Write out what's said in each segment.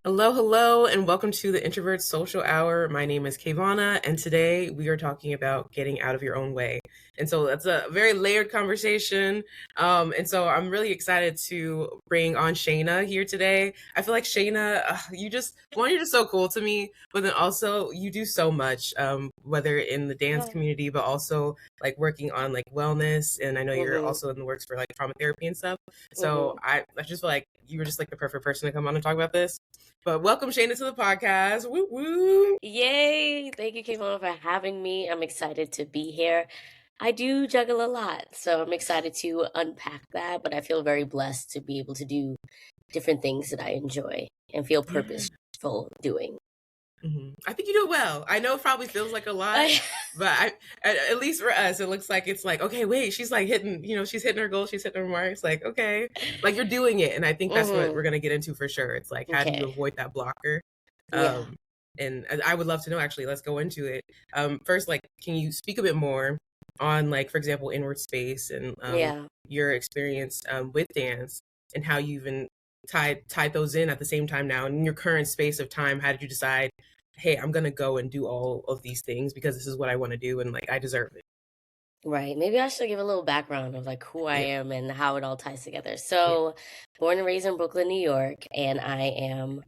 Hello, hello, and welcome to the Introvert Social Hour. My name is Kayvana, and today we are talking about getting out of your own way. And so that's a very layered conversation. And so I'm really excited to bring on Shaina here today. I feel like Shaina, you're just so cool to me, but then also you do so much, whether in the dance Oh. community, but also like working on like wellness. And I know you're Mhm. also in the works for like trauma therapy and stuff. So Mhm. I just feel like you were just like the perfect person to come on and talk about this. But welcome Shayna to the podcast. Woo woo. Yay! Thank you, Kayvon, for having me. I'm excited to be here. I do juggle a lot, so I'm excited to unpack that, but I feel very blessed to be able to do different things that I enjoy and feel Yeah. purposeful doing. I think you do it well. I know it probably feels like a lot, but at least for us, it looks like it's like, okay, wait, she's like hitting, she's hitting her goal, she's hitting her marks. Like, okay, like you're doing it. And I think that's what we're Mhm. going to get into for sure. It's like, how do you Okay. avoid that blocker? Yeah. Um, and I would love to know, actually, let's go into it. First, like, can you speak a bit more on, like, for example, inward space and Yeah. your experience with dance and how you even tied those in at the same time now in your current space of time? How did you decide, hey, I'm gonna go and do all of these things because this is what I want to do and like I deserve it? Right. Maybe I should give a little background of like who I Yeah, am and how it all ties together. yeah. So, born and raised in Brooklyn, New York, and I am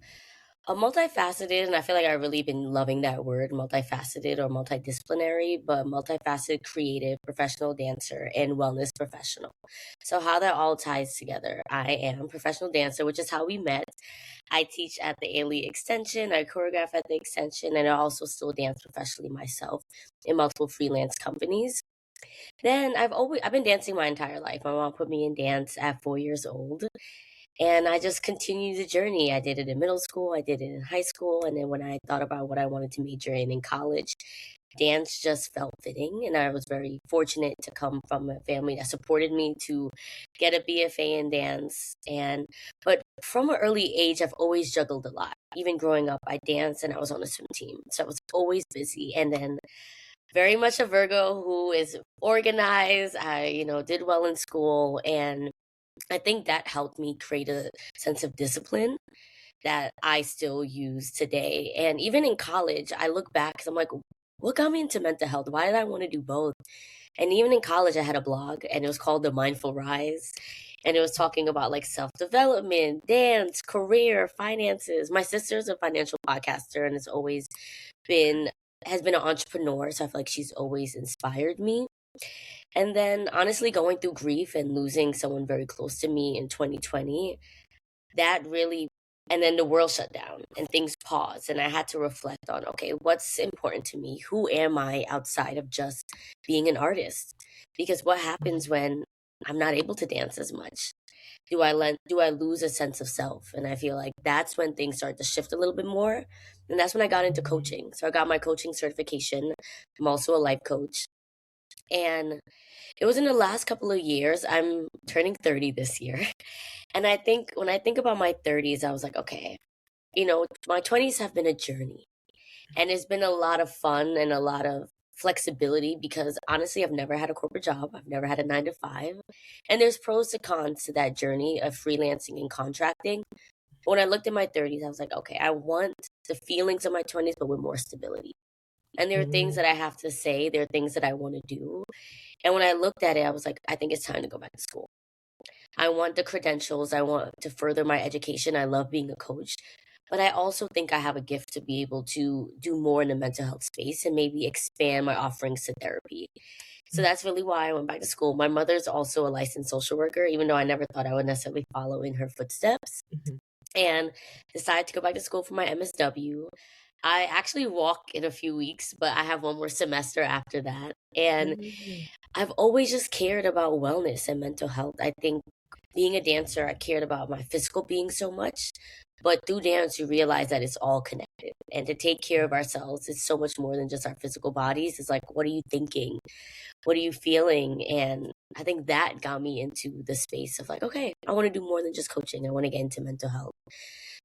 a multifaceted, and I feel like I've really been loving that word, multifaceted or multidisciplinary, but multifaceted creative professional dancer and wellness professional. So how that all ties together. I am professional dancer, which is how we met. I teach at the Ailey extension, I choreograph at the extension, and I also still dance professionally myself in multiple freelance companies. Then I've been dancing my entire life. My mom put me in dance at 4 years old. And I just continued the journey. I did it in middle school, I did it in high school, and then when I thought about what I wanted to major in college, dance just felt fitting. And I was very fortunate to come from a family that supported me to get a BFA in dance. But from an early age, I've always juggled a lot. Even growing up, I danced and I was on a swim team. So I was always busy. And then very much a Virgo who is organized. I did well in school, and I think that helped me create a sense of discipline that I still use today. And even in college, I look back because I'm like, what got me into mental health? Why did I want to do both? And even in college, I had a blog and it was called The Mindful Rise. And it was talking about like self development, dance, career, finances. My sister's a financial podcaster and been, has been an entrepreneur. So I feel like she's always inspired me. And then honestly, going through grief and losing someone very close to me in 2020, that really, and then the world shut down and things paused. And I had to reflect on, okay, what's important to me? Who am I outside of just being an artist? Because what happens when I'm not able to dance as much? Do I lose a sense of self? And I feel like that's when things start to shift a little bit more. And that's when I got into coaching. So I got my coaching certification. I'm also a life coach. And it was in the last couple of years. I'm turning 30 this year. And I think when I think about my 30s, I was like, okay, my 20s have been a journey. And it's been a lot of fun and a lot of flexibility because honestly, I've never had a corporate job. I've never had a 9 to 5. And there's pros and cons to that journey of freelancing and contracting. But when I looked at my 30s, I was like, okay, I want the feelings of my 20s, but with more stability. And there are things Mm, that I have to say, there are things that I want to do. And when I looked at it, I was like, I think it's time to go back to school. I want the credentials. I want to further my education. I love being a coach. But I also think I have a gift to be able to do more in the mental health space and maybe expand my offerings to therapy. So that's really why I went back to school. My mother's also a licensed social worker, even though I never thought I would necessarily follow in her footsteps, mhm. and decided to go back to school for my MSW. I actually walk in a few weeks, but I have one more semester after that. And Mm, I've always just cared about wellness and mental health. I think being a dancer, I cared about my physical being so much. But through dance, you realize that it's all connected. And to take care of ourselves is so much more than just our physical bodies. It's like, what are you thinking? What are you feeling? And I think that got me into the space of like, okay, I want to do more than just coaching. I want to get into mental health.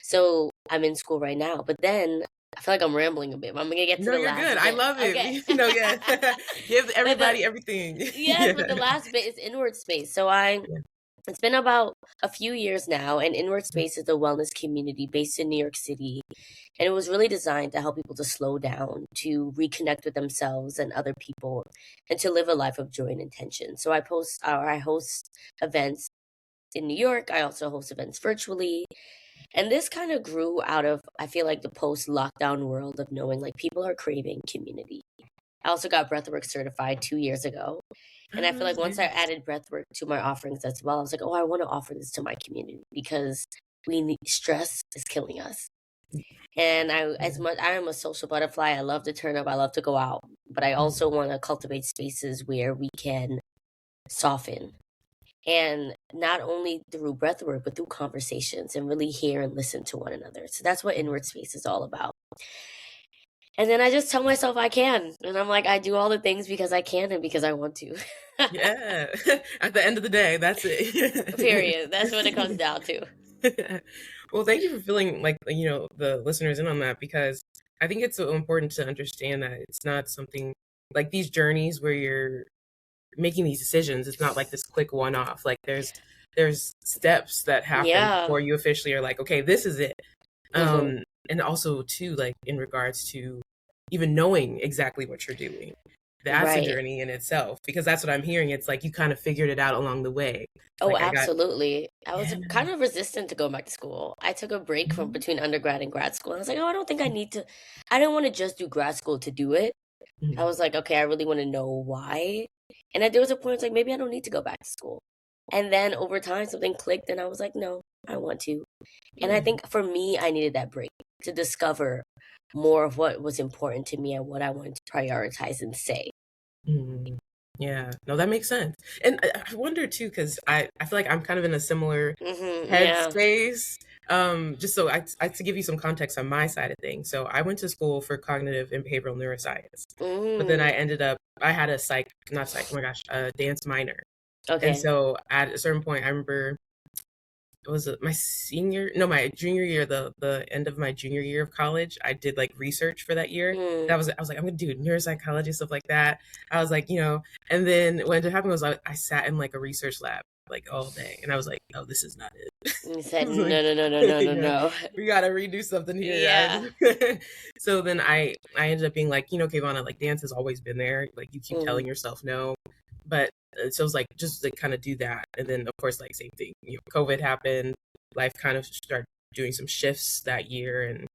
So I'm in school right now. But then I feel like I'm rambling a bit, but I'm going to get to No, the you're last good. I bit. love Okay. it. No, yeah. Give but the everybody everything. Yes, Yeah. but the last bit is inward space. So I Yeah. It's been about a few years now, and Inward Space is a wellness community based in New York City. And it was really designed to help people to slow down, to reconnect with themselves and other people, and to live a life of joy and intention. So I host events in New York. I also host events virtually. And this kind of grew out of, I feel like, the post lockdown world of knowing like people are craving community. I also got breathwork certified 2 years ago. And I feel like once I Nice. added breathwork to my offerings as well, I was like, oh, I want to offer this to my community because we need stress is killing us. And as Yeah. much I am a social butterfly, I love to turn up, I love to go out, but I also want to cultivate spaces where we can soften. And not only through breathwork, but through conversations and really hear and listen to one another. So that's what Inward Space is all about. And then I just tell myself I can. And I'm like, I do all the things because I can and because I want to. Yeah. At the end of the day, that's it. Period. That's what it comes down to. Well, thank you for filling like the listeners in on that, because I think it's so important to understand that it's not something like these journeys where you're making these decisions. It's not like this quick one off. Like there's steps that happen Yeah. before you officially are like, okay, this is it. Hmm. And also too, like in regards to even knowing exactly what you're doing. That's a Right. journey in itself, because that's what I'm hearing. It's like you kind of figured it out along the way. Oh, Like I got, absolutely. I was yeah. kind of resistant to going back to school. I took a break from Mhm. between undergrad and grad school. I was like, oh, I don't think I need to. I didn't want to just do grad school to do it. I Mhm. was like, okay, I really want to know why. And then there was a point, it's like, maybe I don't need to go back to school. And then over time, something clicked, and I was like, no, I want to. And I Yeah. think for me, I needed that break to discover more of what was important to me and what I wanted to prioritize and say. Mhm. Yeah. No, that makes sense. And I wonder too, because I feel like I'm kind of in a similar Yeah. headspace. Just so to give you some context on my side of things. So I went to school for cognitive and behavioral neuroscience, but then Mm. I had a not psych, oh my gosh, a dance minor. And Okay. so at a certain point, I remember was it my my junior year, the end of my junior year of college, I did like research for that year. Mm. And I was like, I'm gonna do neuropsychology, stuff like that. I was like, and then what ended up happening was I sat in like a research lab like all day, and I was like, oh, this is not it. You I said, was no, like, no, no, no, no, no, yeah, no. we gotta redo something here, Yeah. guys. So then I ended up being like, Kayvana, like dance has always been there. Like you keep Mm. telling yourself no, but so it was like just to kind of do that, and then of course like same thing. COVID happened, life kind of started doing some shifts that year, and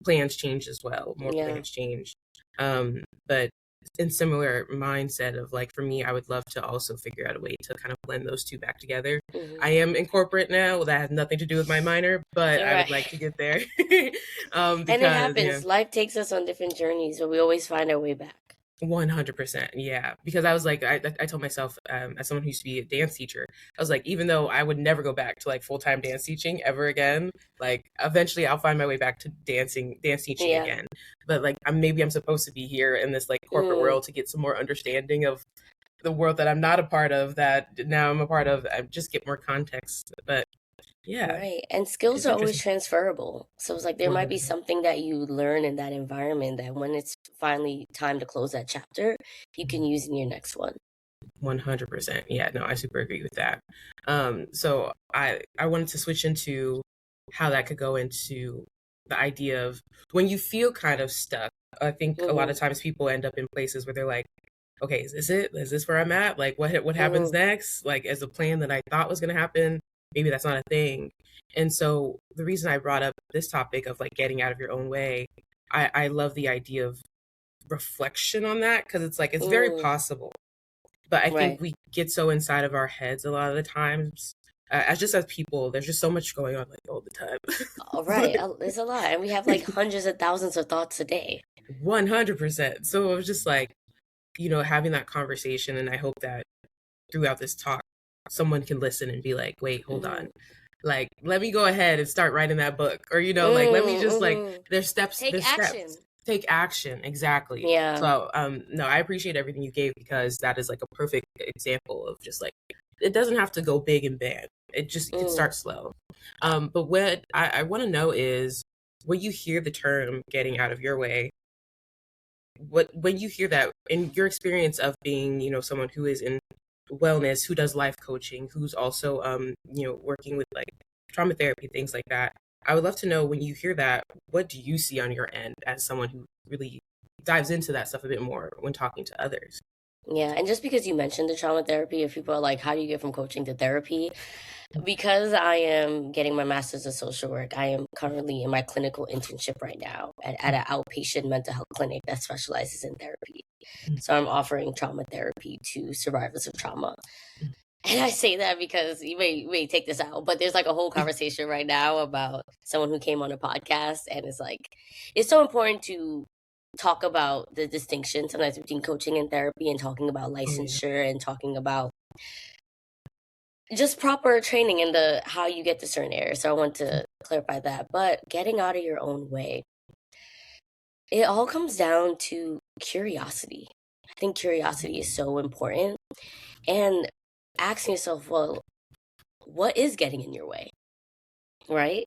plans changed as well. More Yeah. plans changed, but in similar mindset of like for me, I would love to also figure out a way to kind of blend those two back together. Hmm. I am in corporate now. That has nothing to do with my minor, but All I would right. like to get there. And it Because yeah, happens. Life takes us on different journeys, but we always find our way back. 100%. Yeah. Because I was like, I told myself, as someone who used to be a dance teacher, I was like, even though I would never go back to like full time dance teaching ever again, like eventually I'll find my way back to dance teaching Yeah. again. But like, maybe I'm supposed to be here in this like corporate Mm. world to get some more understanding of the world that I'm not a part of, that now I'm a part of. I just get more context. But yeah, Right. And skills it's are always interesting. transferable. So it's like there might be 100%. something that you learn in that environment that when it's finally time to close that chapter, you can use in your next one. 100%. Yeah, no, I super agree with that. So I wanted to switch into how that could go into the idea of when you feel kind of stuck. I think a lot Hmm. of times people end up in places where they're like, okay, is this it? Is this where I'm at? Like, what happens Hmm. next? Like, as a plan that I thought was going to happen, maybe that's not a thing. And so the reason I brought up this topic of like getting out of your own way, I love the idea of reflection on that, because it's like it's very Mm. possible, but I think Right. we get so inside of our heads a lot of the times. As people, there's just so much going on like all the time. All right. Like There's a lot. And we have like hundreds of thousands of thoughts a day. 100%. So it was just like, having that conversation. And I hope that throughout this talk, someone can listen and be like, wait, hold on. Hmm. Like, let me go ahead and start writing that book. Or, like, let me just like, Hmm. Take there's steps. action. Take action. Exactly. Yeah. So, no, I appreciate everything you gave, because that is like a perfect example of just like, it doesn't have to go big and bad. It could Mm. start slow. But what I want to know is, when you hear the term getting out of your way, when you hear that in your experience of being, someone who is in wellness, who does life coaching, who's also working with like trauma therapy, things like that. I would love to know, when you hear that, what do you see on your end as someone who really dives into that stuff a bit more when talking to others? Yeah, and just because you mentioned the trauma therapy, if people are like, how do you get from coaching to therapy? Because I am getting my master's of social work, I am currently in my clinical internship right now at an outpatient mental health clinic that specializes in therapy. So I'm offering trauma therapy to survivors of trauma. And I say that because you may take this out, but there's like a whole conversation right now about someone who came on a podcast, and it's like, it's so important to talk about the distinction sometimes between coaching and therapy, and talking about licensure, and talking about just proper training in the how you get to certain areas. So I want to clarify that. But getting out of your own way, it all comes down to curiosity. I think curiosity is so important. And asking yourself, well, what is getting in your way? Right?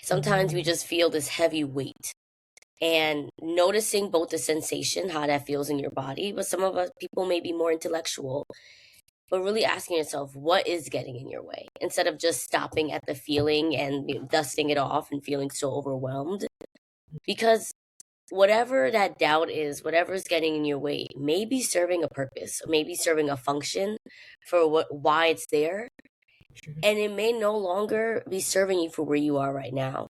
Sometimes we just feel this heavy weight, and noticing both the sensation, how that feels in your body, but some of us people may be more intellectual, but really asking yourself, what is getting in your way? Instead of just stopping at the feeling and dusting it off and feeling so overwhelmed. Because whatever that doubt is, whatever is getting in your way, may be serving a purpose, maybe serving a function for why it's there. And it may no longer be serving you for where you are right now.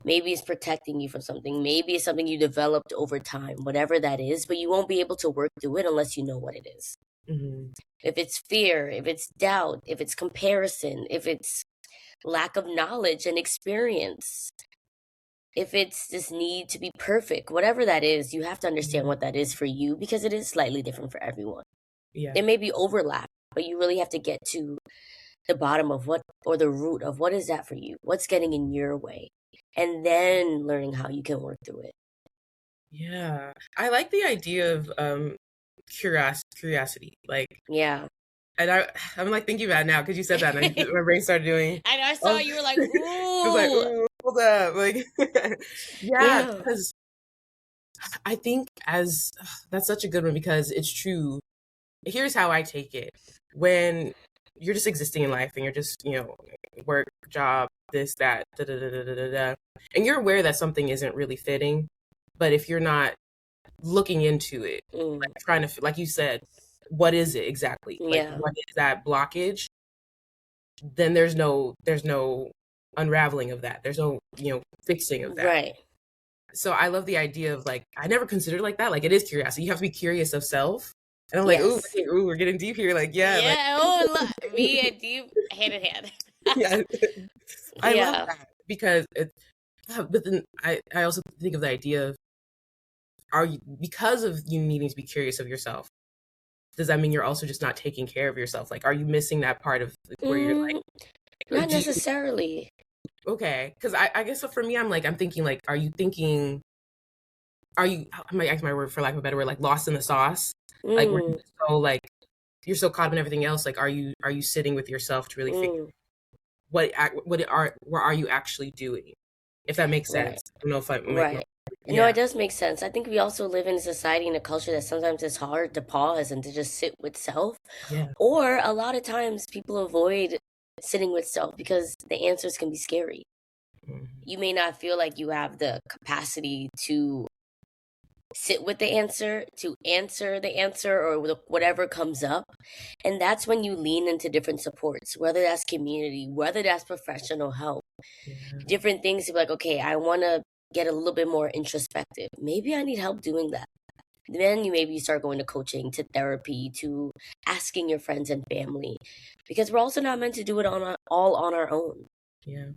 Maybe it's protecting you from something. Maybe it's something you developed over time, whatever that is, but you won't be able to work through it unless you know what it is. If it's fear, if it's doubt, if it's comparison, if it's lack of knowledge and experience, if it's this need to be perfect, whatever that is, you have to understand what that is for you, because it is slightly different for everyone. There may be overlap, but you really have to get to the bottom of what, or the root of what is that for you? What's getting in your way? And then learning how you can work through it. Yeah. I like the idea of curiosity. Like, yeah. And I'm like thinking about it now because you said that, and my brain started doing. I know, I saw you were like, ooh. I was like, ooh, hold up, like, yeah, because I think that's such a good one, because it's true. Here's how I take it: when you're just existing in life and you're just, work, job, this, that, da da da da da da, and you're aware that something isn't really fitting, but if you're not looking into it, like trying to, like you said, what is it exactly? Like, what is that blockage? Then there's no unraveling of that. There's no, fixing of that. Right. So I love the idea of, like, I never considered it like that. Like, it is curiosity. You have to be curious of self. And I'm like, ooh, we're getting deep here. Like, yeah. Like, me and deep hand in hand. Yeah. I love that, because but then I also think of the idea of, because of you needing to be curious of yourself, does that mean you're also just not taking care of yourself? Like, are you missing that part of where you're like, not necessarily. Okay, because I guess, so for me, I'm thinking, like, are you, I might ask my word, for lack of a better word, like, lost in the sauce? Like, where you're so caught up in everything else. Like, are you sitting with yourself to really figure where are you actually doing? If that makes sense. I don't know if I right. No, it does make sense. I think we also live in a society and a culture that sometimes it's hard to pause and to just sit with self. Or a lot of times people avoid sitting with self because the answers can be scary. You may not feel like you have the capacity to sit with the answer, to answer the answer, or whatever comes up. And that's when you lean into different supports, whether that's community, whether that's professional help, different things to be like, okay, I want to get a little bit more introspective. Maybe I need help doing that. Then you start going to coaching, to therapy, to asking your friends and family, because we're also not meant to do it all on our own. Yeah.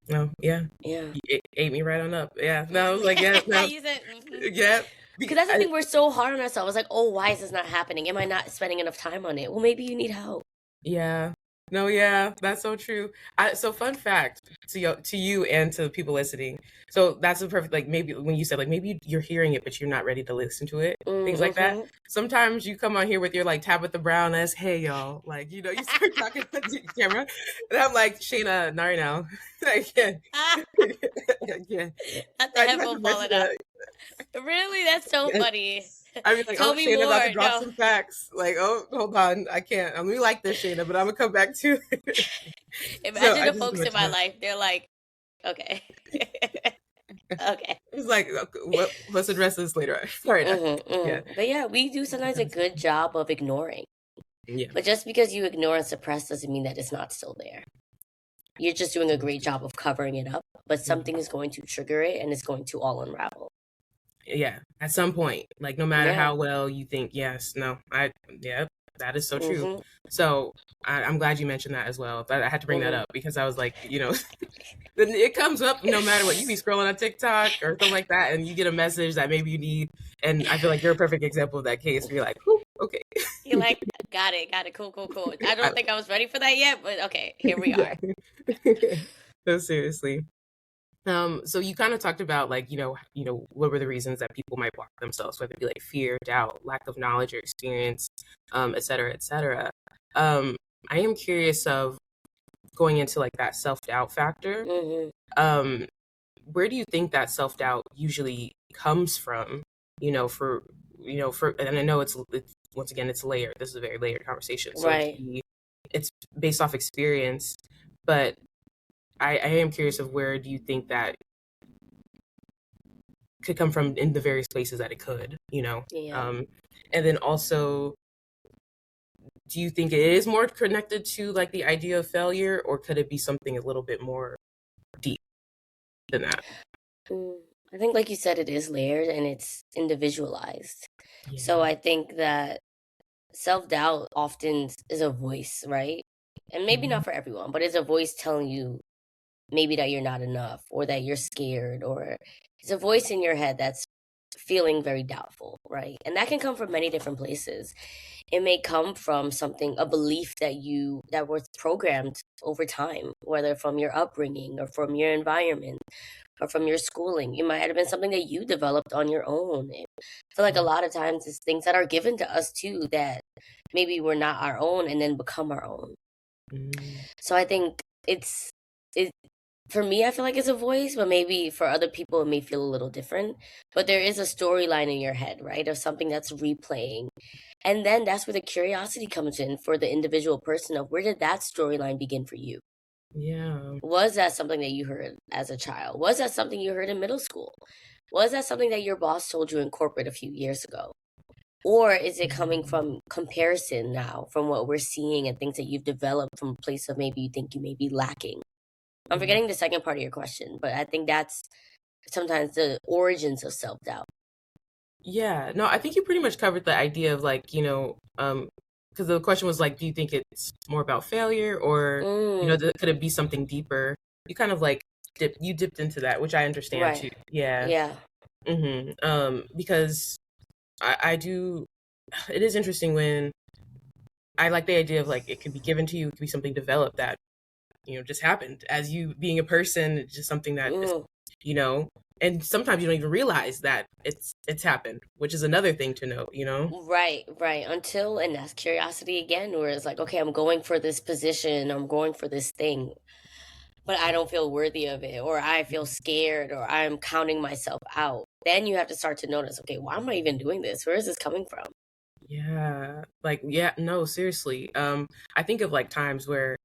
No, yeah. It ate me right on up. Yeah. No, I was like, yeah. No. You said, yeah. Because that's the thing, we're so hard on ourselves. Like, oh, why is this not happening? Am I not spending enough time on it? Well, maybe you need help. Yeah. No, yeah, that's so true. So fun fact to you and to people listening. So that's a perfect, like, maybe when you said, like, maybe you're hearing it, but you're not ready to listen to it, things like that. Sometimes you come on here with your, like, Tabitha Brown-esque, hey, y'all, like, you start talking to the camera, and I'm like, Shaina, not right now. I can't. Not the headphone falling out. Really? That's so funny. I'd be like, Tell oh, me Shaina about more. to drop No. some facts. Like, oh, hold on, I can't. I'm really like this, Shaina, but I'm gonna come back to it. So Imagine I the just folks in mentioned my that. life. They're like, okay. Okay. It's like, okay, let's address this later. Sorry. Yeah. But yeah, we do sometimes a good job of ignoring. Yeah. But just because you ignore and suppress doesn't mean that it's not still there. You're just doing a great job of covering it up, but something is going to trigger it and it's going to all unravel. Yeah. At some point, like no matter Yeah. how well you think, yes, no, yeah, that is so true. So I'm glad you mentioned that as well. But I had to bring that up because I was like, it comes up no matter what. You be scrolling on TikTok or something like that, and you get a message that maybe you need. And I feel like you're a perfect example of that case. You're like, okay. You're like, got it, cool. I don't think I was ready for that yet, but okay, here we are. No, seriously. So you kind of talked about like, what were the reasons that people might block themselves, whether it be like fear, doubt, lack of knowledge or experience, et cetera, et cetera. I am curious of going into like that self-doubt factor. Where do you think that self-doubt usually comes from? And I know it's once again, it's layered. This is a very layered conversation. So Right. it's based off experience, but I am curious of where do you think that could come from in the various places that it could, Yeah. And then also, do you think it is more connected to like the idea of failure, or could it be something a little bit more deep than that? I think, like you said, it is layered and it's individualized. Yeah. So I think that self-doubt often is a voice, right? And maybe not for everyone, but it's a voice telling you maybe that you're not enough or that you're scared, or it's a voice in your head that's feeling very doubtful, right? And that can come from many different places. It may come from something, a belief that was programmed over time, whether from your upbringing or from your environment or from your schooling. It might have been something that you developed on your own. I feel like a lot of times it's things that are given to us too that maybe were not our own and then become our own. So I think it for me, I feel like it's a voice, but maybe for other people it may feel a little different. But there is a storyline in your head, right? Of something that's replaying. And then that's where the curiosity comes in for the individual person of where did that storyline begin for you? Yeah. Was that something that you heard as a child? Was that something you heard in middle school? Was that something that your boss told you in corporate a few years ago? Or is it coming from comparison now, from what we're seeing and things that you've developed from a place of maybe you think you may be lacking? I'm forgetting the second part of your question, but I think that's sometimes the origins of self-doubt. Yeah, no, I think you pretty much covered the idea of like, because the question was like, do you think it's more about failure or, could it be something deeper? You kind of like dipped into that, which I understand Right. too. Yeah. Because I do, it is interesting when I like the idea of like, it could be given to you, it could be something developed that, just happened as you being a person, it's just something that, and sometimes you don't even realize that it's happened, which is another thing to note, Right. Until, and that's curiosity again, where it's like, okay, I'm going for this position, I'm going for this thing, but I don't feel worthy of it, or I feel scared, or I'm counting myself out. Then you have to start to notice, okay, why am I even doing this? Where is this coming from? Yeah. Like, yeah, no, seriously. I think of like times where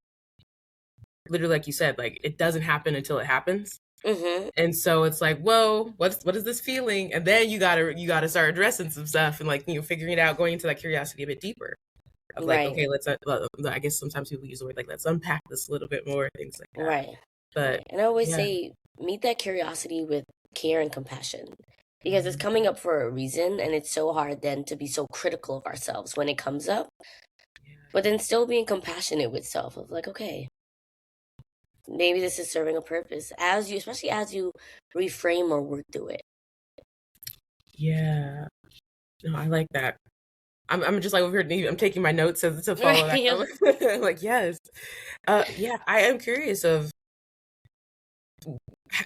literally, like you said, like it doesn't happen until it happens. And so it's like, whoa, what is this feeling? And then you gotta start addressing some stuff and like, figuring it out, going into that curiosity a bit deeper. Of like, okay, let's, I guess sometimes people use the word like, let's unpack this a little bit more, things like that. Right. But and I always say, meet that curiosity with care and compassion, because it's coming up for a reason, and it's so hard then to be so critical of ourselves when it comes up, but then still being compassionate with self of like, okay, maybe this is serving a purpose especially as you reframe or work through it. Yeah. No, I like that. I'm just like over here, I'm taking my notes as to follow that. Like, yes. Yeah, I am curious of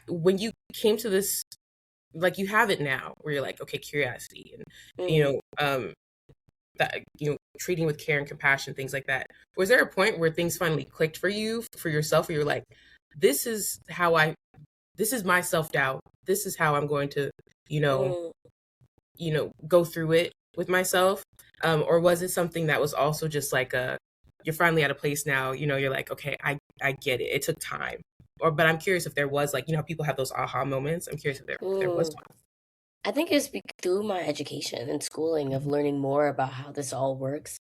when you came to this, like you have it now where you're like, okay, curiosity and, that, treating with care and compassion, things like that. Was there a point where things finally clicked for you, for yourself, where you're like, this is my self-doubt. This is how I'm going to, go through it with myself? Or was it something that was also just like you're finally at a place now, you're like, okay, I get it. It took time. But I'm curious if there was, like, people have those aha moments. I'm curious if there was Mm. I think it's through my education and schooling of one. learning more about how this all works.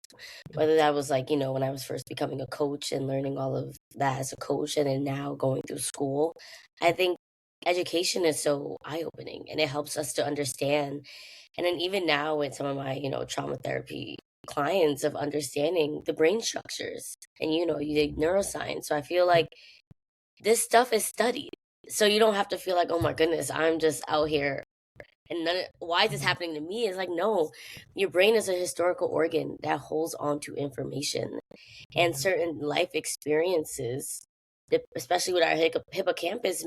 Whether that was like, when I was first becoming a coach and learning all of that as a coach, and then now going through school, I think education is so eye-opening and it helps us to understand. And then even now with some of my, trauma therapy clients of understanding the brain structures and, you did neuroscience. So I feel like this stuff is studied. So you don't have to feel like, oh my goodness, I'm just out here and why is this happening to me? It's like, no, your brain is a historical organ that holds on to information and Yeah. certain life experiences, especially with our hippocampus,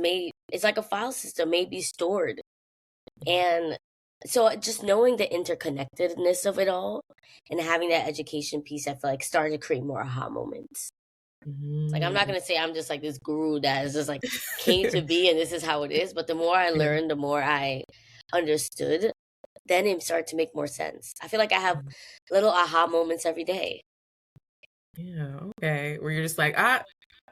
it's like a file system, may be stored. And so just knowing the interconnectedness of it all and having that education piece, I feel like started to create more aha moments. Like, I'm not Mhm. going to say I'm just like this guru that is just like came to be and this is how it is. But the more I Yeah. learned, the more I understood, then it started to make more sense. I feel like I have little aha moments every day. Yeah, okay. Where you're just like, I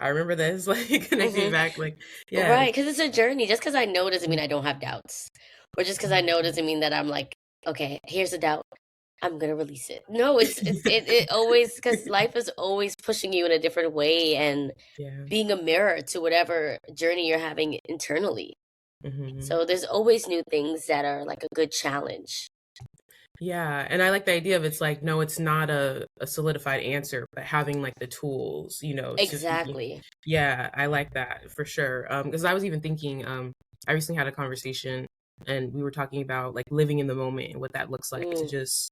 remember this, like connecting it Hmm. back, like, yeah. Right. Because it's a journey. Just because I know doesn't mean I don't have doubts. Or just because I know doesn't mean that I'm like, okay, here's a doubt. I'm gonna release it. No, it always, because life is always pushing you in a different way and Yeah. being a mirror to whatever journey you're having internally. Hmm. So there's always new things that are like a good challenge. Yeah, and I like the idea of it's like, no, it's not a solidified answer, but having like the tools, to Exactly. yeah, I like that for sure. Because I was even thinking, I recently had a conversation and we were talking about like living in the moment and what that looks like to Mm, just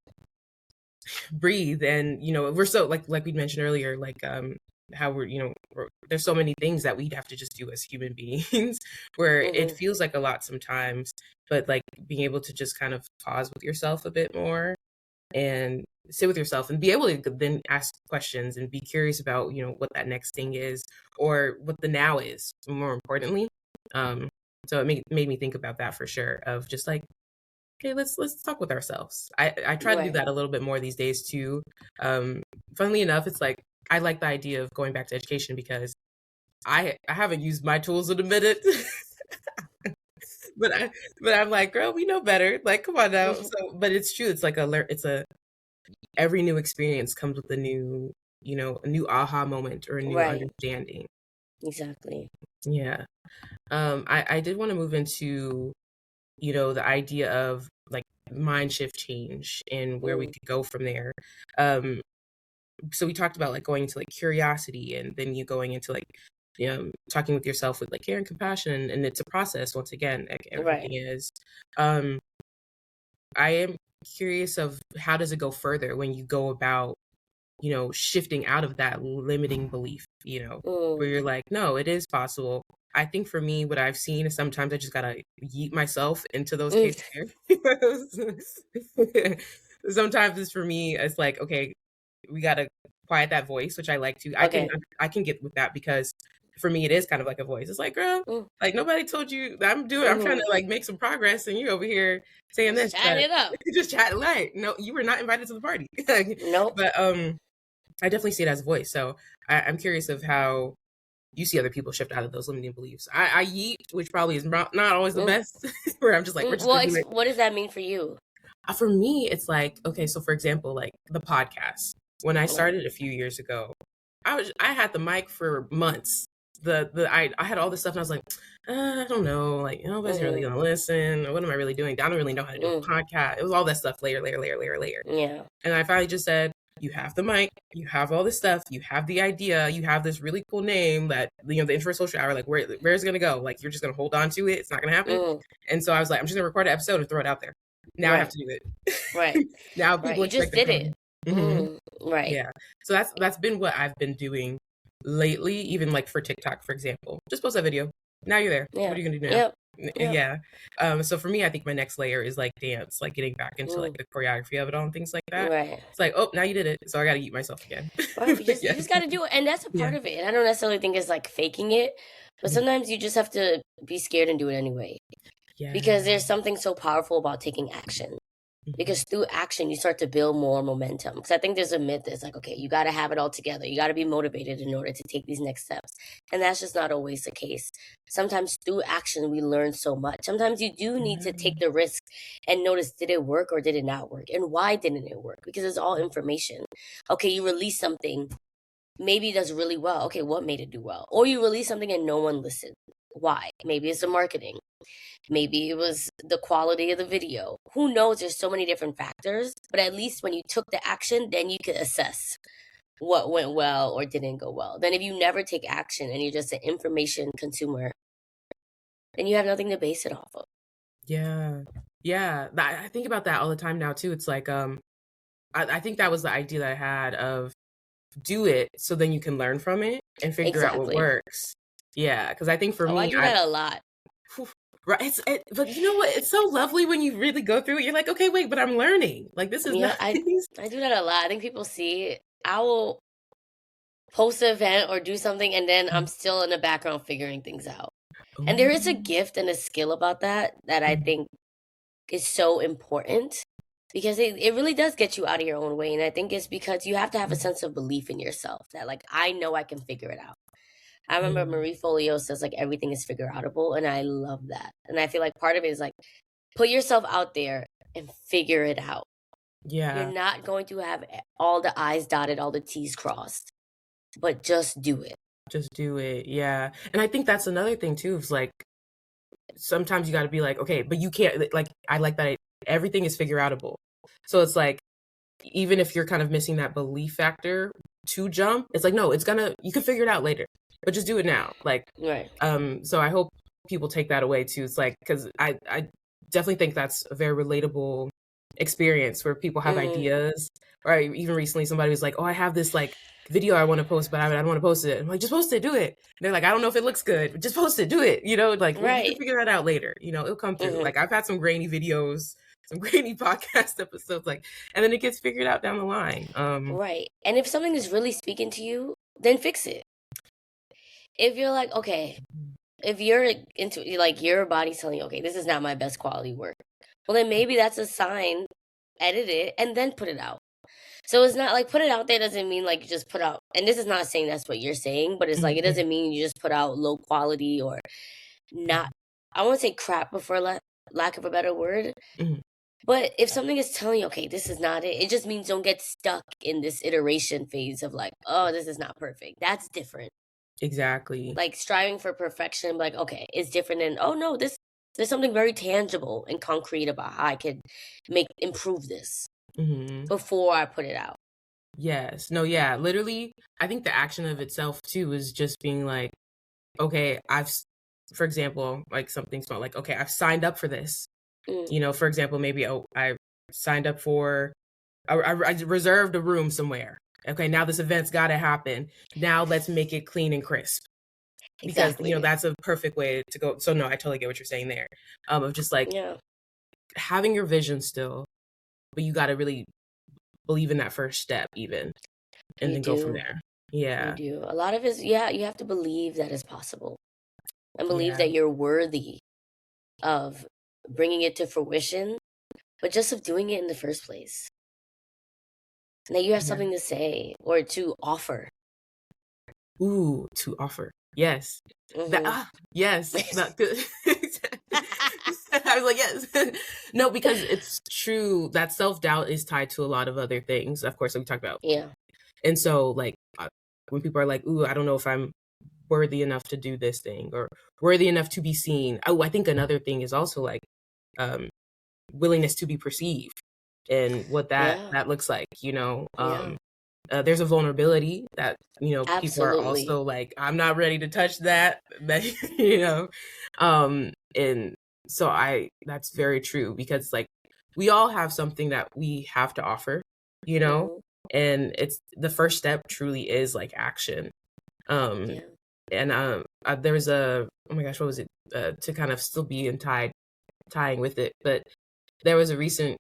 breathe. And we're so like we mentioned earlier, like how there's so many things that we'd have to just do as human beings where it mm-hmm. feels like a lot sometimes, but like being able to just kind of pause with yourself a bit more and sit with yourself and be able to then ask questions and be curious about what that next thing is or what the now is, more importantly. So it made me think about that for sure, of just like, okay, let's talk with ourselves. I try to do Right. that a little bit more these days too. um Funnily enough, it's like I like the idea of going back to education because I haven't used my tools in a minute. but I but I'm like, girl, we know better, like, come on now. So but it's true, it's like it's a every new experience comes with a new aha moment or a new Right. understanding. Exactly. Yeah. I did want to move into the idea of like mind shift change and where we Mm, could go from there. Um, so we talked about like going into like curiosity and then you going into like talking with yourself with like care and compassion, and it's a process once again, like everything right. is. I am curious of how does it go further when you go about shifting out of that limiting belief, where Mm, you're like, no, it is possible. I think for me, what I've seen is sometimes I just gotta yeet myself into those case mm. scenarios. Sometimes it's for me, it's like, okay, we gotta quiet that voice, which I like to. Okay. I can get with that because for me it is kind of like a voice. It's like, girl, Mm, like nobody told you that I'm trying mm-hmm. to like make some progress and you over here saying Just this, chatting but it up. just chat light. No, you were not invited to the party. Nope. But I definitely see it as a voice. So I'm curious of how you see other people shift out of those limiting beliefs. I yeet, which probably is not always the Mm, best, where I'm just like, we're just Well, gonna do it. what does that mean for you? For me, it's like, okay, so for example, like the podcast. When I Right. started a few years ago, I had the mic for months. I had all this stuff and I was like, I don't know, like nobody's really Mm-hmm. gonna listen. What am I really doing? I don't really know how to do Mm, a podcast. It was all that stuff, layer. yeah. And I finally just said, you have the mic, you have all this stuff, you have the idea, you have this really cool name that, the introvert social hour, like where's it gonna go? Like you're just gonna hold on to it, it's not gonna happen. Mm, And so I was like, I'm just gonna record an episode and throw it out there. Now I have right. to do Right. it. Now Right. people You expect just it did from it. me. Hmm. Right. Yeah. So that's been what I've been doing lately, even like for TikTok, for example. Just post that video. Now you're there. What Yeah. are you gonna do now? Yep. Yep. Yeah. So for me, I think my next layer is like dance, like getting back into like Mm, the choreography of it all and things like that. right. It's like, oh, now you did it. So I gotta eat myself again. Right. You But just yeah. you just got to do it, and that's a Yeah. part of it. And I don't necessarily think it's like faking it, but Yeah. sometimes you just have to be scared and do it anyway, Yeah. because there's something so powerful about taking action. Because through action, you start to build more momentum. Because I think there's a myth that's like, okay, you got to have it all together. You got to be motivated in order to take these next steps. And that's just not always the case. Sometimes through action, we learn so much. Sometimes you do need to take the risk and notice, did it work or did it not work? And why didn't it work? Because it's all information. Okay, you release something, maybe it does really well. Okay, what made it do well? Or you release something and no one listened. Why? Maybe it's the marketing. Maybe it was the quality of the video. Who knows? There's so many different factors. But at least when you took the action, then you could assess what went well or didn't go well. Then if you never take action and you're just an information consumer, then you have nothing to base it off of. Yeah. Yeah. I think about that all the time now too. It's like, I think that was the idea that I had of do it so then you can learn from it and figure out what works. Yeah. Because I think for me, I do that a lot. Right. But you know what? It's so lovely when you really go through it. You're like, okay, wait, but I'm learning. Like, this is nice. I do that a lot. I think people see, I will post an event or do something, and then I'm still in the background figuring things out. Ooh. And there is a gift and a skill about that I think is so important, because it really does get you out of your own way. And I think it's because you have to have a sense of belief in yourself that, like, I know I can figure it out. I remember Marie Forleo says, like, everything is figure outable, and I love that. And I feel like part of it is, like, put yourself out there and figure it out. Yeah. You're not going to have all the I's dotted, all the T's crossed, but just do it. Just do it, yeah. And I think that's another thing, too. It's like, sometimes you got to be like, okay, but you can't, like, I like that everything is figure outable. So it's like, even if you're kind of missing that belief factor to jump, it's like, no, you can figure it out later. But just do it now. Like, right. So I hope people take that away too. It's like, because I definitely think that's a very relatable experience where people have ideas. Or even recently somebody was like, oh, I have this like video I want to post, but I don't want to post it. I'm like, just post it, do it. And they're like, I don't know if it looks good, but just post it, do it. You know, like, well, you can figure that out later. You know, it'll come through. Like, I've had some grainy videos, some grainy podcast episodes, like, and then it gets figured out down the line. Right. And if something is really speaking to you, then fix it. If you're like, okay, if you're into, like, your body's telling you, okay, this is not my best quality work, well, then maybe that's a sign. Edit it and then put it out. So it's not like, put it out there doesn't mean like you just put out, and this is not saying that's what you're saying, but it's like, it doesn't mean you just put out low quality or not, I won't say crap before lack of a better word. But if something is telling you, okay, this is not it, it just means don't get stuck in this iteration phase of like, oh, this is not perfect. That's different. Exactly. Like striving for perfection, like, okay, it's different than, oh no, there's something very tangible and concrete about how I could improve this before I put it out. Yes. No, yeah. Literally, I think the action of itself too is just being like, okay, for example, like something small, like, okay, I've signed up for this. You know, for example, maybe I signed up for, I reserved a room somewhere. Okay, now this event's got to happen. Now let's make it clean and crisp. Because, you know, that's a perfect way to go. So no, I totally get what you're saying there. Of just like having your vision still, but you got to really believe in that first step even, and then go from there. Yeah. You do. A lot of it is, you have to believe that it's possible and believe that you're worthy of bringing it to fruition, but just of doing it in the first place. And that you have something to say or to offer. Ooh, to offer. Yes. Yes. Not good. I was like, yes. No, because it's true that self-doubt is tied to a lot of other things, of course, that we talked about. Yeah. And so, like, when people are like, ooh, I don't know if I'm worthy enough to do this thing or worthy enough to be seen. Oh, I think another thing is also like willingness to be perceived and what that looks like, you know. There's a vulnerability that, you know, people are also like, I'm not ready to touch that, you know. And so that's very true, because like we all have something that we have to offer, you know, and it's the first step truly is like action. And there was oh my gosh, what was it, to kind of still be tying with it, but there was a recent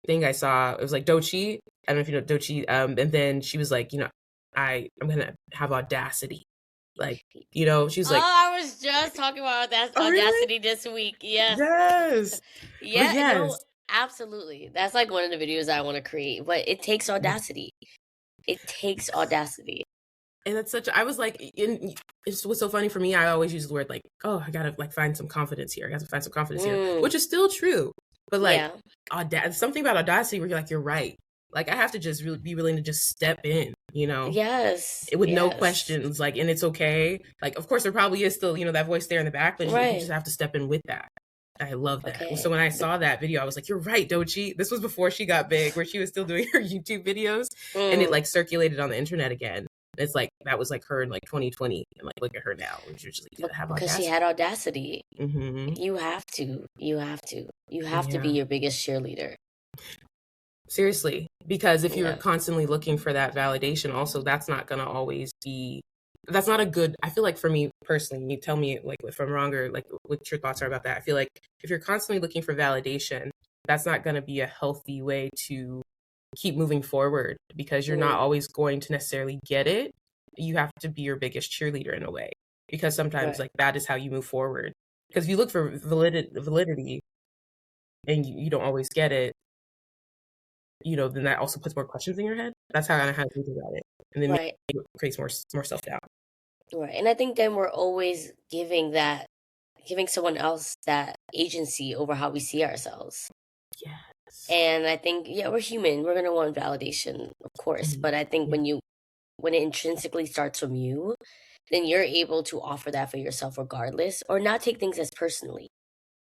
thing I saw. It was like Doechii. I don't know if you know Doechii. And then she was like, you know, I'm gonna have audacity. Like, you know, she was like, I was just talking about that audacity this week. Yes. Yes. Yeah. Yes. No, Absolutely. That's like one of the videos I want to create, but it takes audacity. It takes audacity. And it's such, I was like, it's what's so funny for me. I always use the word like, oh, I gotta like find some confidence here. I gotta find some confidence here, which is still true. But like, something about audacity where you're like, you're right. Like, I have to just really be willing to just step in, you know? Yes. With no questions, like, and it's okay. Like, of course, there probably is still, you know, that voice there in the back, but you just have to step in with that. I love that. Okay. So when I saw that video, I was like, you're right, Dochi. This was before she got big, where she was still doing her YouTube videos, and it like circulated on the internet again. It's like, that was like her in like 2020, and like, look at her now. She's just like, have because audacity. she had audacity. You have to be your biggest cheerleader. Seriously, because if you're constantly looking for that validation, also, that's not going to always be, that's not a good, I feel like for me personally, you tell me like if I'm wrong or like what your thoughts are about that. I feel like if you're constantly looking for validation, that's not going to be a healthy way to keep moving forward, because you're not always going to necessarily get it. You have to be your biggest cheerleader in a way, because sometimes like that is how you move forward. Because if you look for validity and you don't always get it, you know, then that also puts more questions in your head. That's how I think about it. And then it creates more self-doubt. Right. And I think then we're always giving someone else that agency over how we see ourselves. Yes. And I think, we're human. We're going to want validation, of course. But I think when it intrinsically starts from you, then you're able to offer that for yourself regardless, or not take things as personally.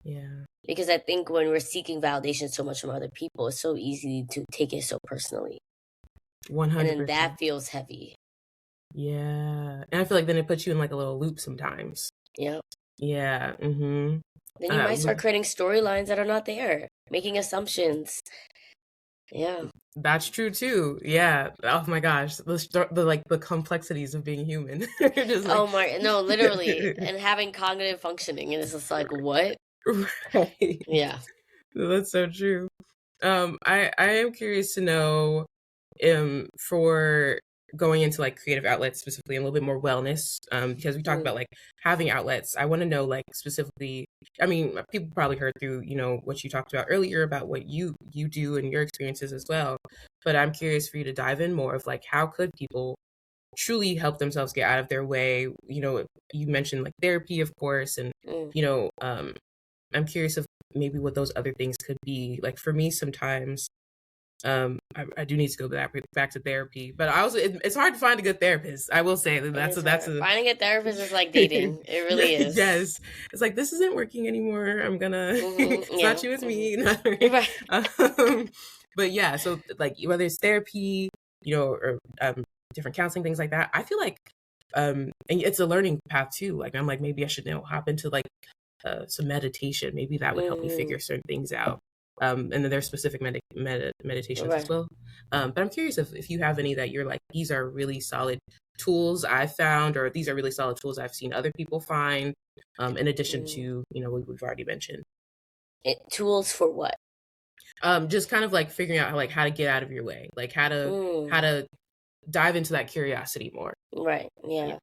Yeah. Because I think when we're seeking validation so much from other people, it's so easy to take it so personally. 100%. And then that feels heavy. Yeah. And I feel like then it puts you in like a little loop sometimes. Yep. Yeah. Then you might start creating storylines that are not there, making assumptions. Yeah. That's true too. Yeah. Oh my gosh. The complexities of being human. Just like... Oh my, no, literally. And having cognitive functioning. And it's just like, what? Right. Yeah. That's so true. I am curious to know, for going into like creative outlets specifically, and a little bit more wellness, because we talked about like having outlets. I want to know like specifically, I mean, people probably heard through, you know, what you talked about earlier about what you do and your experiences as well. But I'm curious for you to dive in more of like, how could people truly help themselves get out of their way? You know, you mentioned like therapy, of course, and you know, I'm curious of maybe what those other things could be. Like for me, sometimes I do need to go back to therapy, but I also it's hard to find a good therapist. I will say that's finding a therapist is like dating. It really is. Yes, it's like, this isn't working anymore. I'm gonna it's not you, it's me. But yeah, so like whether it's therapy, you know, or different counseling, things like that, I feel like and it's a learning path too. Like I'm like, maybe I should hop into like some meditation. Maybe that would help me figure certain things out. And then there's specific meditations as well. But I'm curious if you have any that you're like, these are really solid tools I've found, or these are really solid tools I've seen other people find, in addition to, you know, what we've already mentioned. Tools for what? Just kind of like figuring out how to get out of your way, like how to dive into that curiosity more. Right. Yeah.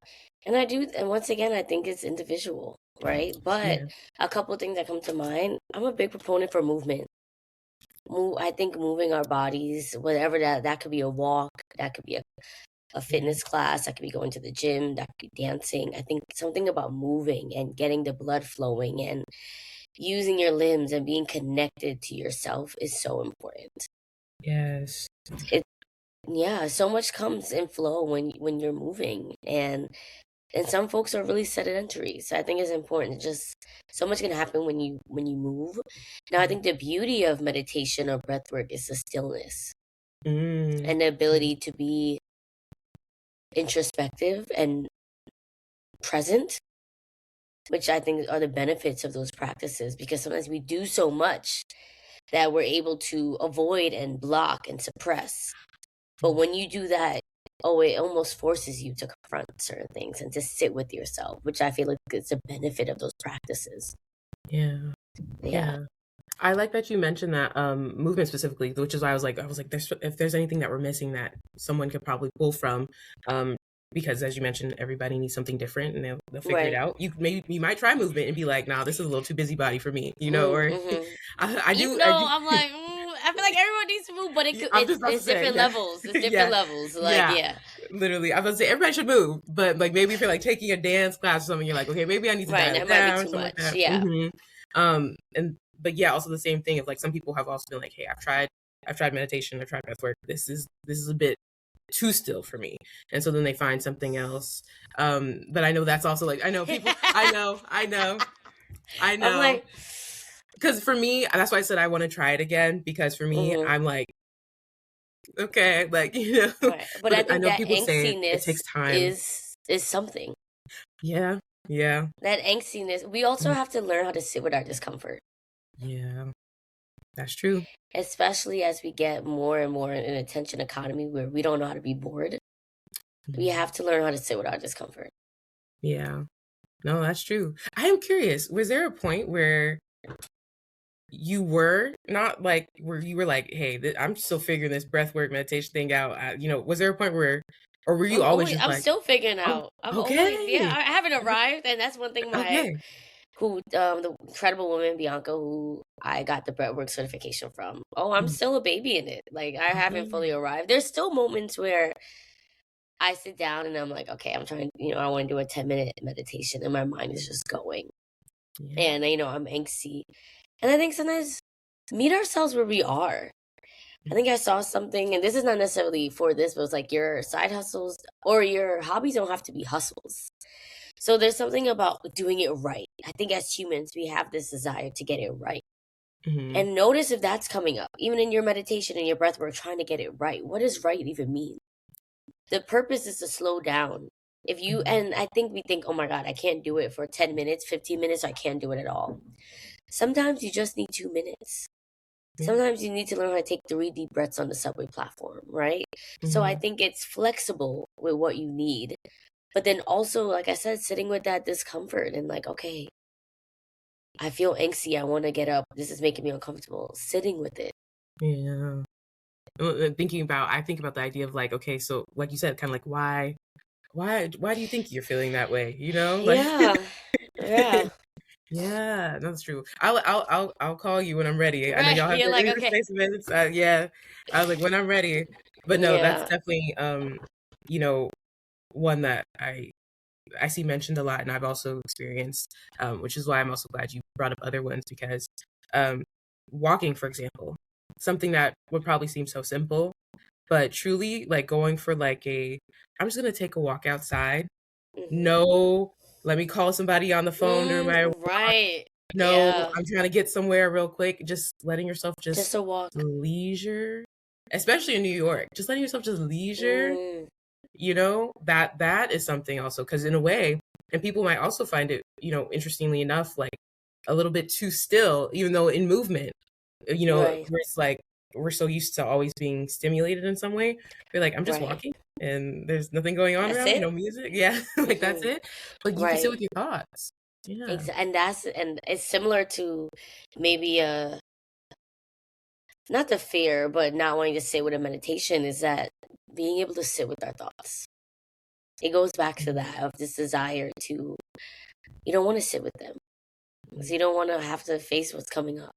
And once again, I think it's individual, right? But a couple of things that come to mind. I'm a big proponent for movement. I think moving our bodies, whatever that could be a walk, that could be a fitness class, that could be going to the gym, that could be dancing. I think something about moving and getting the blood flowing and using your limbs and being connected to yourself is so important. Yes. So much comes in flow when you're moving, and some folks are really sedentary. So I think it's important. Just so much can happen when you move. Now, I think the beauty of meditation or breathwork is the stillness and the ability to be introspective and present, which I think are the benefits of those practices, because sometimes we do so much that we're able to avoid and block and suppress. But when you do that, it almost forces you to confront certain things and to sit with yourself, which I feel like is a benefit of those practices. Yeah. I like that you mentioned that movement specifically, which is why I was like, if there's anything that we're missing that someone could probably pull from, because as you mentioned, everybody needs something different, and they'll figure it Right. out. You might try movement and be like, nah, this is a little too busybody for me, you know, or Mm-hmm. I Even do, though I'm like, I feel like everyone needs to move, but I'm just about to it's say, different yeah, levels. It's different yeah, levels. Like, yeah, yeah. literally. I was about to say everybody should move, but like maybe if you're like taking a dance class or something, you're like, okay, maybe I need to Right. dial That it might be down or too something like much. that. Yeah. And but yeah, also the same thing of like some people have also been like, hey, I've tried meditation, I've tried breath work. This is a bit too still for me, and so then they find something else. But I know that's also like, I know people, I I'm know, like, because for me, that's why I said I want to try it again, because for me, mm-hmm. I'm like, okay, like, Right. But I but I think know that people say it angstiness takes time. is something. Yeah, yeah, That angstiness. We also have to learn how to sit with our discomfort, yeah, that's true. especially as we get more and more in an attention economy where we don't know how to be bored. We have to learn how to sit with our discomfort. Yeah, no, that's true. I am curious, was there a point where you were not like, where you were like, hey, I'm still figuring this breathwork meditation thing out? Was there a point where, or were you always just I'm like, still figuring oh, out. I'm always, yeah, okay, I haven't arrived. And that's one thing okay, the incredible woman, Bianca, who I got the breathwork certification from. Oh, I'm still a baby in it. Like, I haven't okay, fully arrived. There's still moments where I sit down and I'm like, okay, I'm trying, I want to do a 10-minute meditation and my mind is just going. yeah, And, I'm angsty. And I think sometimes meet ourselves where we are. I think I saw something, and this is not necessarily for this, but it's like your side hustles or your hobbies don't have to be hustles. So there's something about doing it right. I think as humans, we have this desire to get it right. mm-hmm. And notice if that's coming up, even in your meditation and your breath work, trying to get it right. What does right even mean? The purpose is to slow down. And I think we think, oh my God, I can't do it for 10 minutes, 15 minutes, I can't do it at all. Sometimes you just need 2 minutes. Yeah, Sometimes you need to learn how to take 3 deep breaths on the subway platform, right? So I think it's flexible with what you need. But then also, like I said, sitting with that discomfort and like, okay, I feel angsty. I want to get up. This is making me uncomfortable. Sitting with it. yeah. I think about the idea of like, okay, so like you said, kind of like, why do you think you're feeling that way? Like, Yeah. Yeah. yeah, that's true. I'll call you when I'm ready. I know Right. y'all have You're like, your okay. space minutes. Yeah, I was like, when I'm ready. But no, that's Yeah. definitely you know, one that I see mentioned a lot, and I've also experienced, which is why I'm also glad you brought up other ones, because um, walking, for example, something that would probably seem so simple, but truly, like going for like I'm just gonna take a walk outside. Hmm. No, let me call somebody on the phone during my walk. Right. No, Yeah. I'm trying to get somewhere real quick. Just letting yourself Just just a walk. leisure, especially in New York. Just letting yourself just leisure, Mm, that is something also, because in a way, and people might also find it, interestingly enough, like a little bit too still, even though in movement, right. where it's like we're so used to always being stimulated in some way. You're like, I'm just Right. walking and there's nothing going on That's around me, no it. music. Yeah, like that's Hmm. it. But you can sit Right. with your thoughts. Yeah. And it's similar to maybe not the fear, but not wanting to sit with a meditation is that being able to sit with our thoughts. It goes back to that of this desire to you don't want to sit with them because you don't want to have to face what's coming up,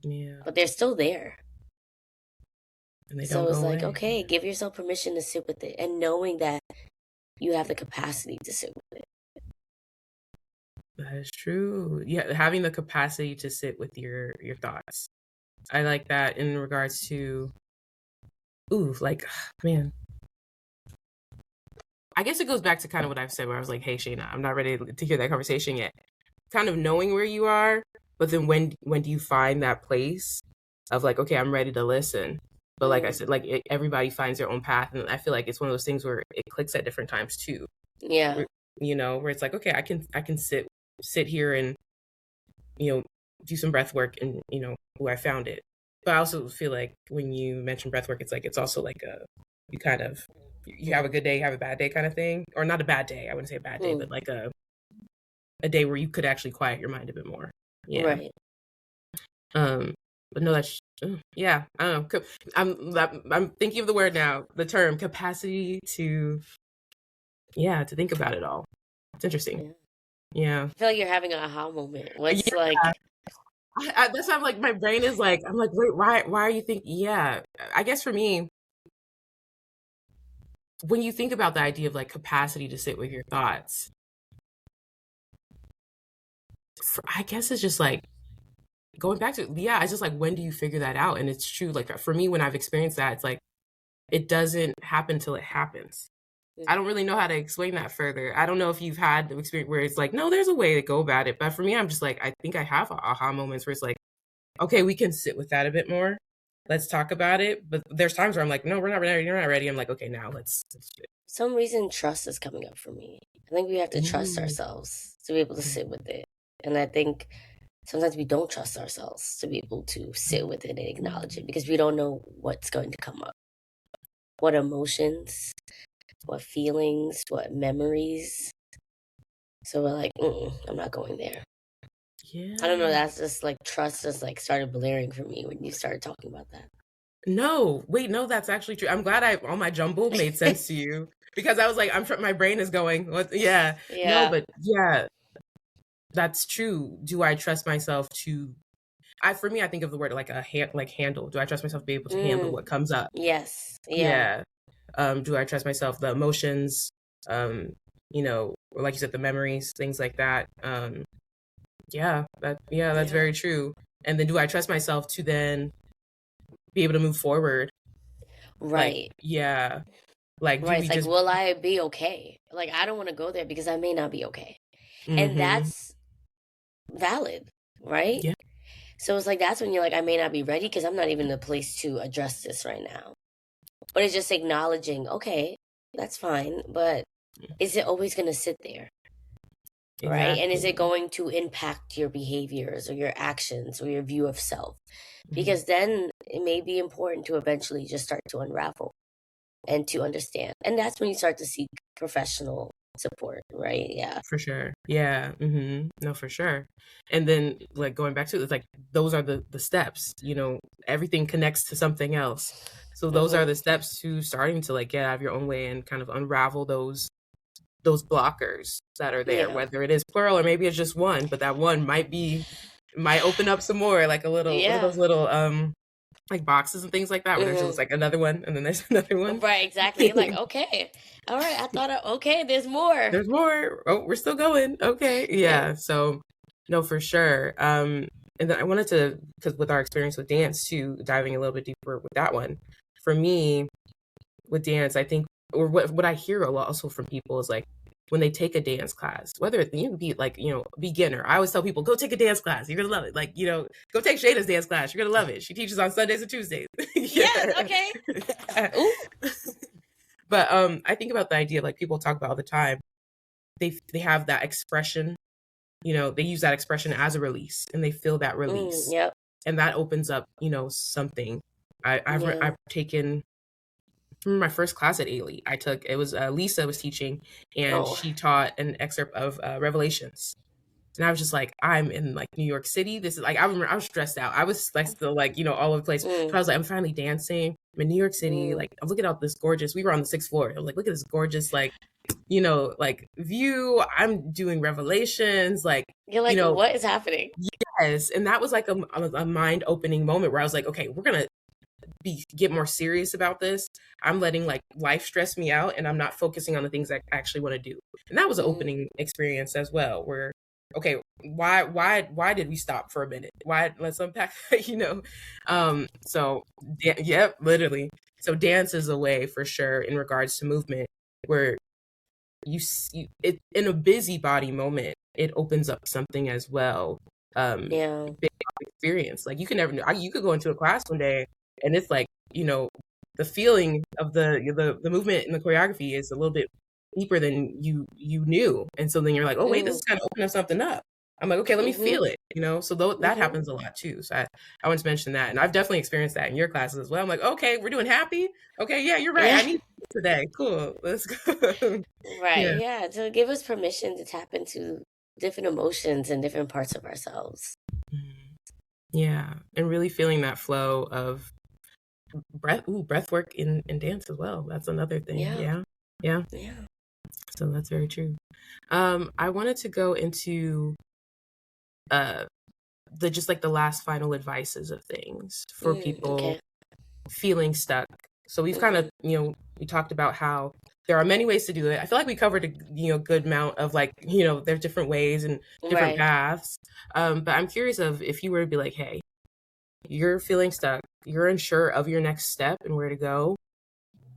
Yeah. but they're still there. And they don't So go it's like, away. okay, give yourself permission to sit with it and knowing that you have the capacity to sit with it. That is true. Yeah, having the capacity to sit with your thoughts. I like that in regards to, ooh, like, man, I guess it goes back to kind of what I've said, where I was like, hey, Shaina, I'm not ready to hear that conversation yet. Kind of knowing where you are, but then when do you find that place of like, okay, I'm ready to listen. But like I Mm, said, like everybody finds their own path, and I feel like it's one of those things where it clicks at different times too. yeah. Where, where it's like, okay, I can sit here and you know do some breath work, and I found it. But I also feel like when you mention breath work, it's like it's also like you kind of you have a good day, you have a bad day kind of thing, or not a bad day. I wouldn't say a bad day, Mm, but like a day where you could actually quiet your mind a bit more. Yeah. right. Um, but no, that's yeah. I don't know. I'm thinking of the word now. The term capacity to to think about it all. It's interesting. Yeah. I feel like you're having an aha moment. What's Yeah. like That's why I'm like, my brain is like, I'm like, wait, why are you thinking? Yeah. I guess for me, when you think about the idea of like capacity to sit with your thoughts, I guess it's just like going back to, it's just like, when do you figure that out? And it's true. Like for me, when I've experienced that, it's like, it doesn't happen till it happens. I don't really know how to explain that further. I don't know if you've had the experience where it's like, no, there's a way to go about it. But for me, I'm just like, I think I have aha moments where it's like, okay, we can sit with that a bit more. Let's talk about it. But there's times where I'm like, no, we're not ready. You're not ready. I'm like, okay, now let's do it. some reason trust is coming up for me. I think we have to trust Mm. ourselves to be able to sit with it. And I think sometimes we don't trust ourselves to be able to sit with it and acknowledge it because we don't know what's going to come up. What emotions, what feelings, what memories. So we're like, I'm not going there. Yeah. I don't know. That's just like trust just like started blaring for me when you started talking about that. No, wait, no, that's actually true. I'm glad all my jumble made sense to you because I was like, my brain is going, what? Yeah. No, but yeah, that's true. Do I trust myself to, for me, I think of the word like handle. Do I trust myself to be able to handle what comes up? Yes. Yeah. Do I trust myself, the emotions, or like you said, the memories, things like that. That's very true. And then do I trust myself to then be able to move forward? Right. Like, right. It's like, will I be okay? Like, I don't want to go there because I may not be okay. And that's valid, right? Yeah. So it's like, that's when you're like, I may not be ready because I'm not even in a place to address this right now. But it's just acknowledging, okay, that's fine. But is it always going to sit there? Exactly. Right? And is it going to impact your behaviors or your actions or your view of self? Because then it may be important to eventually just start to unravel and to understand. And that's when you start to seek professional support, right? Yeah. For sure. Yeah. No, for sure. And then like going back to it, it's like those are the steps, everything connects to something else. So those are the steps to starting to like get out of your own way and kind of unravel those blockers that are there, whether it is plural or maybe it's just one, but that one might open up some more, like a little, what are those little, like boxes and things like that, where there's just like another one and then there's another one. Right, exactly. You're like, okay, all right, I thought, okay, there's more. There's more. Oh, we're still going. Okay. Yeah. So, no, for sure. And then I wanted to, because with our experience with dance too, diving a little bit deeper with that one, for me, with dance, I think, or what I hear a lot also from people is like, when they take a dance class, whether it be like, beginner, I always tell people, go take a dance class. You're going to love it. Like, go take Shaina's dance class. You're going to love it. She teaches on Sundays and Tuesdays. Yes, okay. Ooh. But I think about the idea of like people talk about all the time. They have that expression, they use that expression as a release and they feel that release. Yep. And that opens up, something. I've taken, my first class at Ailey, it was Lisa was teaching and she taught an excerpt of Revelations. And I was just like, I'm in like New York City. This is like, I remember I was stressed out. I was like still like, all over the place. But I was like, I'm finally dancing. I'm in New York City. Like I'm looking out this gorgeous, we were on the 6th floor. I was like, look at this gorgeous, like, like view. I'm doing Revelations. Like, you're like, what is happening? Yes. And that was like a mind opening moment where I was like, okay, we're going to get more serious about this. I'm letting like life stress me out and I'm not focusing on the things I actually want to do. And that was an opening experience as well, where okay, why did we stop for a minute? Let's unpack, so literally. So dance is a way for sure in regards to movement where it in a busy body moment, it opens up something as well. Big experience. Like you can never know. You could go into a class one day and it's like, the feeling of the movement and the choreography is a little bit deeper than you knew. And so then you're like, oh wait, this is kind of opening something up. I'm like, okay, let me feel it, so that happens a lot too. So I wanted to mention that. And I've definitely experienced that in your classes as well. I'm like, okay, we're doing happy. Okay, yeah, you're right. I need today. Cool. Let's go. Right. Yeah. To give us permission to tap into different emotions and different parts of ourselves. Yeah. And really feeling that flow of breath work in dance as well. That's another thing. Yeah. So that's very true. I wanted to go into uh the just like the last final advices of things for people Okay. feeling stuck. So we've kind of, Mm-hmm. we talked about how there are many ways to do it. I feel like we covered a good amount of like, there's different ways and different Right. paths. But I'm curious of if you were to be like, hey, you're feeling stuck, you're unsure of your next step and where to go.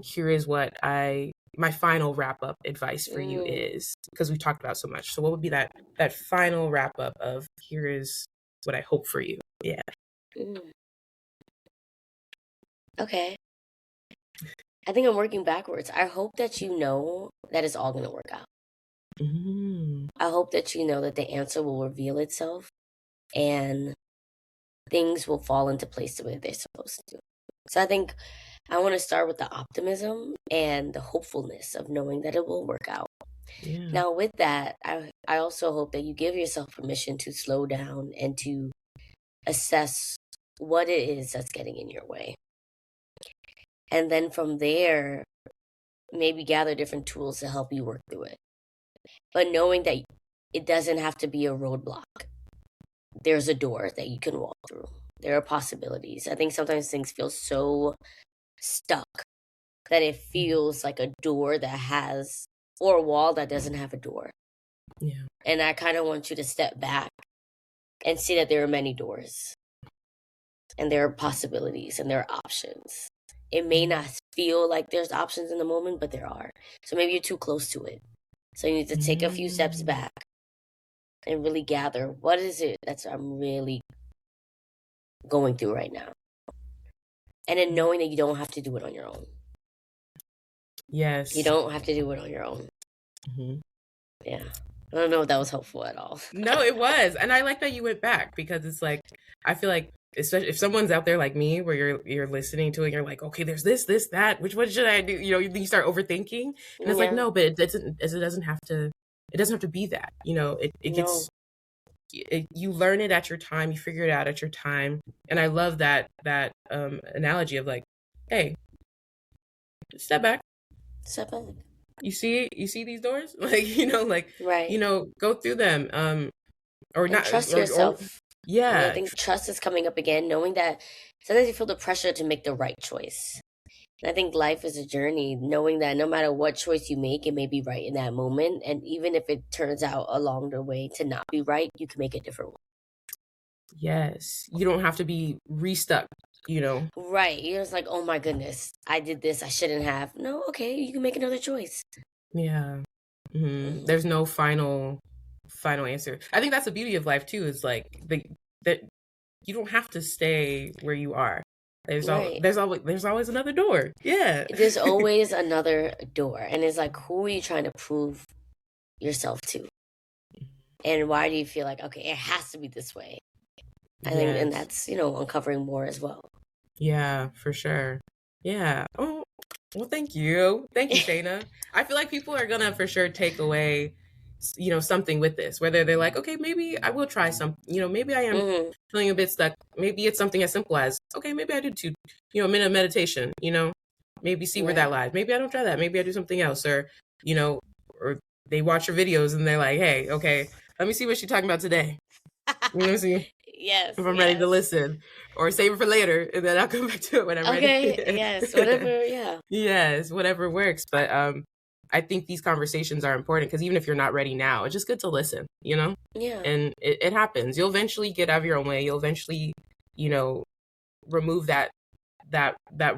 Here is what my final wrap up advice for you is, because we talked about so much. So what would be that final wrap up of here is what I hope for you? Yeah. Mm. Okay. I think I'm working backwards. I hope that you know that it's all going to work out. Mm. I hope that you know that the answer will reveal itself and things will fall into place the way they're supposed to. So I think I want to start with the optimism and the hopefulness of knowing that it will work out. Yeah. Now, with that, I also hope that you give yourself permission to slow down and to assess what it is that's getting in your way. And then from there, maybe gather different tools to help you work through it. But knowing that it doesn't have to be a roadblock. There's a door that you can walk through. There are possibilities. I think sometimes things feel so stuck that it feels like a door that has, or a wall that doesn't have a door. Yeah. And I kind of want you to step back and see that there are many doors and there are possibilities and there are options. It may not feel like there's options in the moment, but there are. So maybe you're too close to it. So you need to take a few steps back and really gather what is it that I'm really going through right now. And then knowing that you don't have to do it on your own. Yes. You don't have to do it on your own. Mm-hmm. Yeah. I don't know if that was helpful at all. No, it was. And I like that you went back, because it's like, I feel like, especially if someone's out there like me, where you're listening to it and you're like, okay, there's this, that, which one should I do? You start overthinking, and it's like, no, but it doesn't have to be that. It gets, you learn it at your time, you figure it out at your time. And I love that analogy of like, hey, step back. You see these doors, right. Go through them, or and not, trust or, yourself. yeah. I think trust is coming up again, knowing that sometimes you feel the pressure to make the right choice. And I think life is a journey, knowing that no matter what choice you make, it may be right in that moment. And even if it turns out along the way to not be right, you can make a different one. Yes. You don't have to be restuck, Right. You're just like, oh my goodness, I did this, I shouldn't have. No, okay, you can make another choice. Yeah. Mm-hmm. There's no final answer. I think that's the beauty of life too, is like that you don't have to stay where you are. There's always another door. Yeah. There's always another door. And it's like, who are you trying to prove yourself to? And why do you feel like, okay, it has to be this way? I think, and that's, uncovering more as well. Yeah, for sure. Yeah. Oh, well, thank you. Thank you, Shaina. I feel like people are gonna for sure take away, something with this, whether they're like, okay, maybe I will try some, maybe I am feeling a bit stuck. Maybe it's something as simple as, okay, maybe I do a minute of meditation, maybe see where that lies. Maybe I don't try that. Maybe I do something else, or they watch your videos and they're like, hey, okay, let me see what she's talking about today. Let me see. Yes. If I'm ready to listen, or save it for later, and then I'll come back to it when I'm ready. Okay. Yes. Whatever. Yeah. Yes. Whatever works. But I think these conversations are important, because even if you're not ready now, it's just good to listen, Yeah. And it happens. You'll eventually get out of your own way. You'll eventually, remove that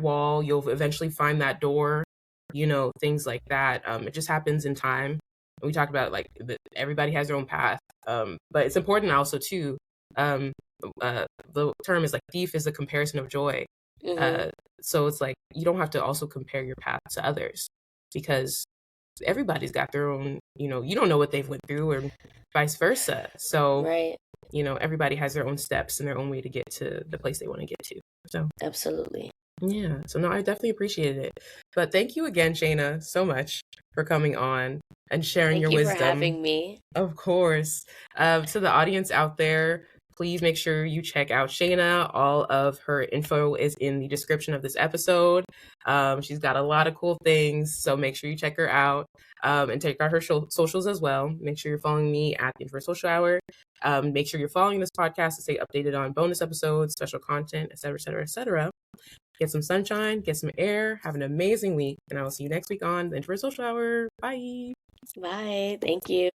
wall. You'll eventually find that door, things like that. It just happens in time. We talked about like everybody has their own path. But it's important also too. The term is like thief is a comparison of joy. So it's like you don't have to also compare your path to others, because everybody's got their own, you don't know what they've went through, or vice versa. So right. Everybody has their own steps and their own way to get to the place they want to get to. So absolutely. Yeah. So no, I definitely appreciated it. But thank you again, Shaina, so much for coming on and sharing your wisdom. Thank you for having me. Of course. To the audience out there, please make sure you check out Shaina. All of her info is in the description of this episode. She's got a lot of cool things, so make sure you check her out, and check out her socials as well. Make sure you're following me at the Introvert Social Hour. Make sure you're following this podcast to stay updated on bonus episodes, special content, etc., etc., etc. Get some sunshine, get some air, have an amazing week, and I will see you next week on the Introvert Social Hour. Bye. Bye. Thank you.